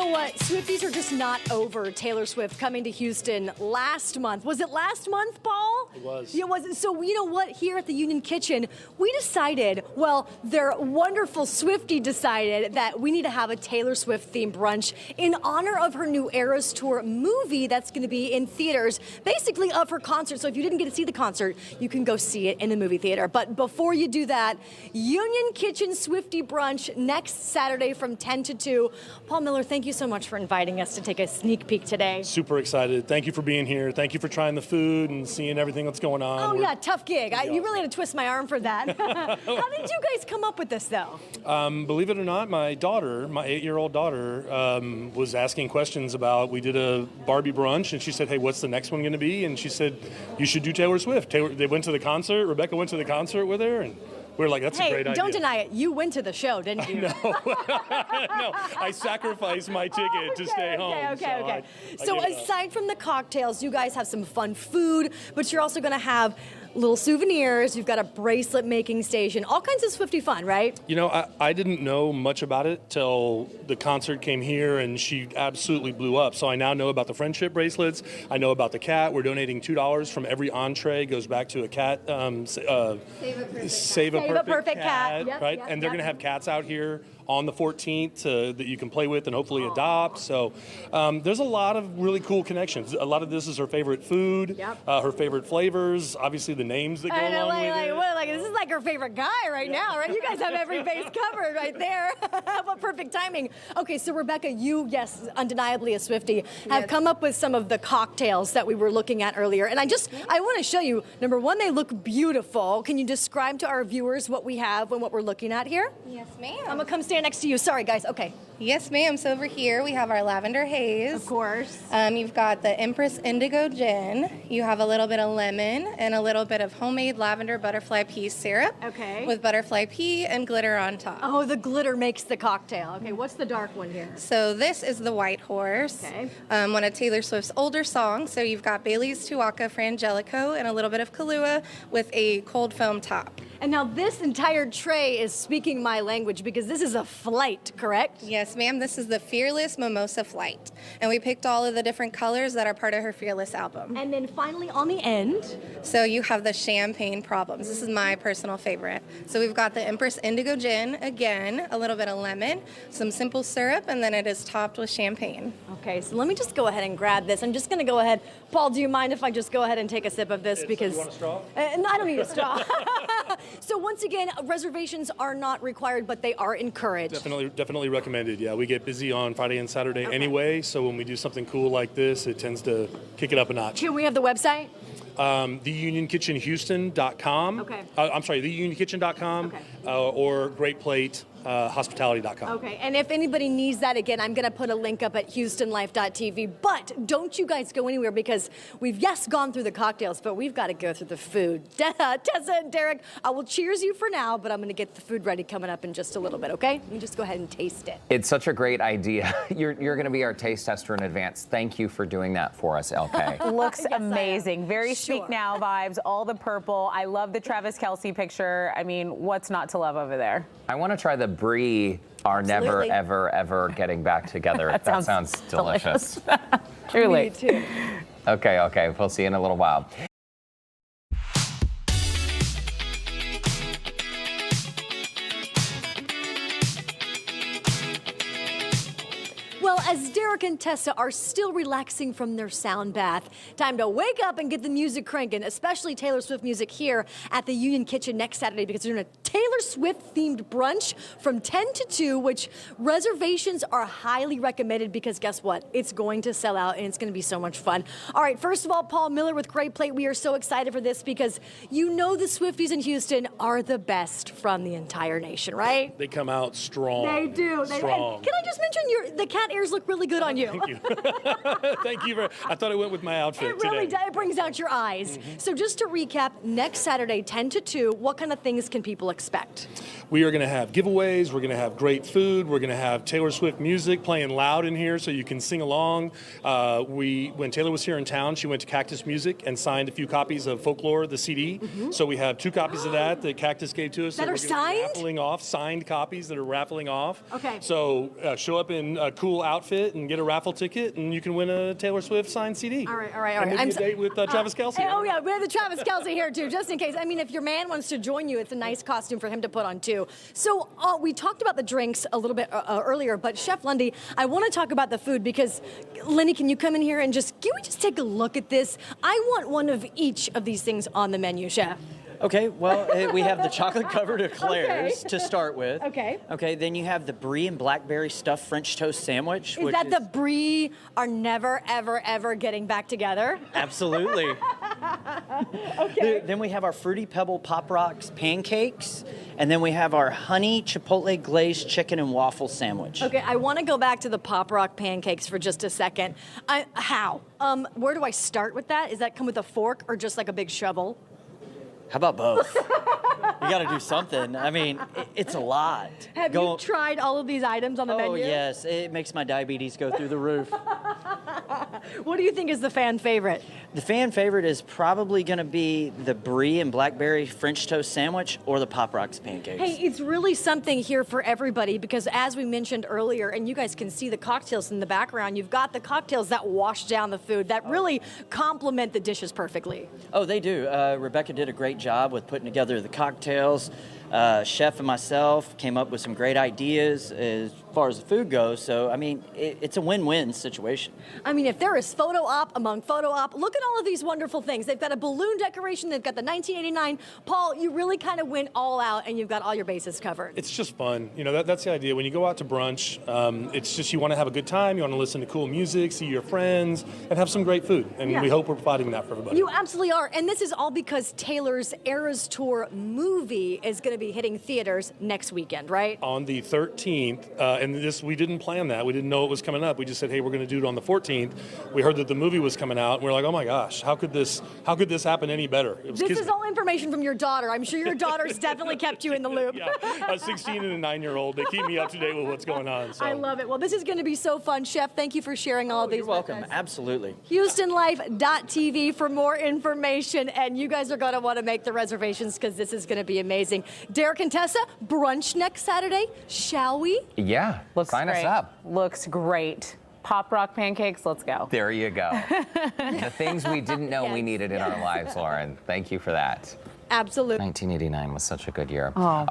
know what? Swifties are just not over Taylor Swift coming to Houston last month. Was it last month, Paul? It was. It was. So you know what? Here at the Union Kitchen, we decided, well, their wonderful Swiftie decided that we need to have a Taylor Swift themed brunch in honor of her new Eras Tour movie that's going to be in theaters, basically of her concert. So if you didn't get to see the concert, you can go see it in the movie theater. But before you do that, Union Kitchen Swiftie brunch next Saturday from 10 to 2. Paul Miller, thank you so much for inviting us to take a sneak peek today. Super excited. Thank you for being here. Thank you for trying the food and seeing everything that's going on. Oh, yeah, tough gig. You really had to twist my arm for that. How did you guys come up with this, though? Believe it or not, my daughter, my 8-year-old daughter, was asking questions about, we did a Barbie brunch, and she said, hey, what's the next one going to be? And she said, you should do Taylor Swift. They went to the concert. Rebecca went to the concert with her, and we were like, that's a great idea. Hey, don't deny it. You went to the show, didn't you? No. No, I sacrificed my ticket to stay home. Okay. So aside from the cocktails, you guys have some fun food, but you're also going to have little souvenirs. You've got a bracelet making station, all kinds of Swiftie fun, right? You know, I didn't know much about it till the concert came here, and she absolutely blew up. So I now know about the friendship bracelets. I know about the cat. We're donating $2 from every entree goes back to a cat. Save a perfect cat. Yep, right? Yep, and they're going to have cats out here on the 14th that you can play with and hopefully adopt. So there's a lot of really cool connections. A lot of this is her favorite food, her favorite flavors, obviously the names that go along with it. This is like her favorite guy right now, right? You guys have every base covered right there. What perfect timing. Okay, so Rebecca, you, yes, undeniably a Swiftie, have come up with some of the cocktails that we were looking at earlier. And I want to show you, number one, they look beautiful. Can you describe to our viewers what we have and what we're looking at here? Yes, ma'am. I'm going to come stand next to you. Sorry, guys. Okay. Yes, ma'am. So over here we have our lavender haze. Of course. You've got the Empress Indigo Gin. You have a little bit of lemon and a little bit of homemade lavender butterfly pea syrup. Okay. With butterfly pea and glitter on top. Oh, the glitter makes the cocktail. Okay, what's the dark one here? So this is the White Horse. Okay. One of Taylor Swift's older songs. So you've got Bailey's Tuaca Frangelico and a little bit of Kahlua with a cold foam top. And now this entire tray is speaking my language because this is a flight, correct? Yes, ma'am. This is the Fearless Mimosa Flight. And we picked all of the different colors that are part of her Fearless album. And then finally on the end. So you have the Champagne Problems. This is my personal favorite. So we've got the Empress Indigo Gin, again, a little bit of lemon, some simple syrup, and then it is topped with champagne. Okay, so let me just go ahead and grab this. I'm just going to go ahead. Paul, do you mind if I just go ahead and take a sip of this? Because you want a straw? No, I don't need a straw. So once again, reservations are not required, but they are encouraged. Definitely recommended. Yeah, we get busy on Friday and Saturday anyway, so when we do something cool like this, it tends to kick it up a notch. Can we have the website? TheUnionKitchenHouston.com. Okay. I'm sorry, TheUnionKitchen.com or GreatPlateHospitality.com. Okay, and if anybody needs that, again, I'm going to put a link up at HoustonLife.tv. But don't you guys go anywhere because we've, yes, gone through the cocktails, but we've got to go through the food. Tessa and Derek, I will cheers you for now, but I'm going to get the food ready coming up in just a little bit, okay? Let me just go ahead and taste it. It's such a great idea. You're going to be our taste tester in advance. Thank you for doing that for us, LK. Looks amazing. Very Speak Sure. Now vibes, all the purple. I love the Travis Kelce picture. I mean, what's not to love over there? I want to try the brie, our never, ever getting back together. that sounds delicious. Truly. Me too. Okay. We'll see you in a little while. Well, as Derek and Tessa are still relaxing from their sound bath, time to wake up and get the music cranking, especially Taylor Swift music here at the Union Kitchen next Saturday because they're doing a Taylor Swift-themed brunch from 10 to 2, which reservations are highly recommended because guess what? It's going to sell out and it's going to be so much fun. All right, first of all, Paul Miller with Great Plate, we are so excited for this because you know the Swifties in Houston are the best from the entire nation, right? They come out strong. They do. Strong. And can I just mention the cat ears look really good on you. Thank you. Thank you. I thought it went with my outfit It really today. does. It brings out your eyes. So just to recap, next Saturday, 10 to 2, what kind of things can people expect? expect? We are going to have giveaways. We're going to have great food. We're going to have Taylor Swift music playing loud in here so you can sing along. When Taylor was here in town, she went to Cactus Music and signed a few copies of Folklore, the CD. So we have 2 copies of that Cactus gave to us. That are signed? Raffling off, signed copies that are raffling off. Okay. So show up in a cool outfit and get a raffle ticket, and you can win a Taylor Swift signed CD. All right. And maybe a date with Travis Kelce. Oh, yeah, we have the Travis Kelce here, too, just in case. I mean, if your man wants to join you, it's a nice costume for him to put on, too. So we talked about the drinks a little bit earlier, but Chef Lundy, I want to talk about the food because, Lenny, can you come in here and can we just take a look at this? I want one of each of these things on the menu, Chef. Okay, well, we have the chocolate-covered eclairs to start with. Okay. Okay, then you have the brie and blackberry stuffed French toast sandwich. Is that the brie are never, ever, ever getting back together? Absolutely. Okay. Then we have our Fruity Pebble Pop Rocks pancakes, and then we have our honey chipotle glazed chicken and waffle sandwich. Okay, I want to go back to the Pop Rock pancakes for just a second. How? Where do I start with that? Does that come with a fork or just like a big shovel? How about both? You got to do something. I mean, it's a lot. Have you tried all of these items on the menu? Oh, yes. It makes my diabetes go through the roof. What do you think is the fan favorite? The fan favorite is probably going to be the brie and blackberry French toast sandwich or the Pop Rocks pancakes. Hey, it's really something here for everybody because as we mentioned earlier, and you guys can see the cocktails in the background, you've got the cocktails that wash down the food that really complement the dishes perfectly. Oh, they do. Rebecca did a great job with putting together the cocktails. Chef and myself came up with some great ideas as far as the food goes. So, I mean, it's a win-win situation. I mean, if there is photo op among photo op, look at all of these wonderful things. They've got a balloon decoration. They've got the 1989. Paul, you really kind of went all out and you've got all your bases covered. It's just fun. You know, that's the idea. When you go out to brunch, it's just you want to have a good time. You want to listen to cool music, see your friends, and have some great food. And we hope we're providing that for everybody. You absolutely are. And this is all because Taylor's Eras Tour movie is going to be hitting theaters next weekend, right? On the 13th, and we didn't plan that. We didn't know it was coming up. We just said, hey, we're going to do it on the 14th. We heard that the movie was coming out, and we're like, oh my gosh, how could this happen any better? This is all information from your daughter. I'm sure your daughter's definitely kept you in the loop. Yeah, a 16 and a 9-year-old. They keep me up to date with what's going on. So. I love it. Well, this is going to be so fun. Chef, thank you for sharing all of these. You're welcome. Absolutely. HoustonLife.tv for more information, and you guys are going to want to make the reservations because this is going to be amazing. Derek and Tessa, brunch next Saturday, shall we? Yeah, sign us up. Looks great. Pop Rock pancakes, let's go. There you go. The things we didn't know we needed in our lives, Lauren. Thank you for that. Absolutely. 1989 was such a good year. Oh.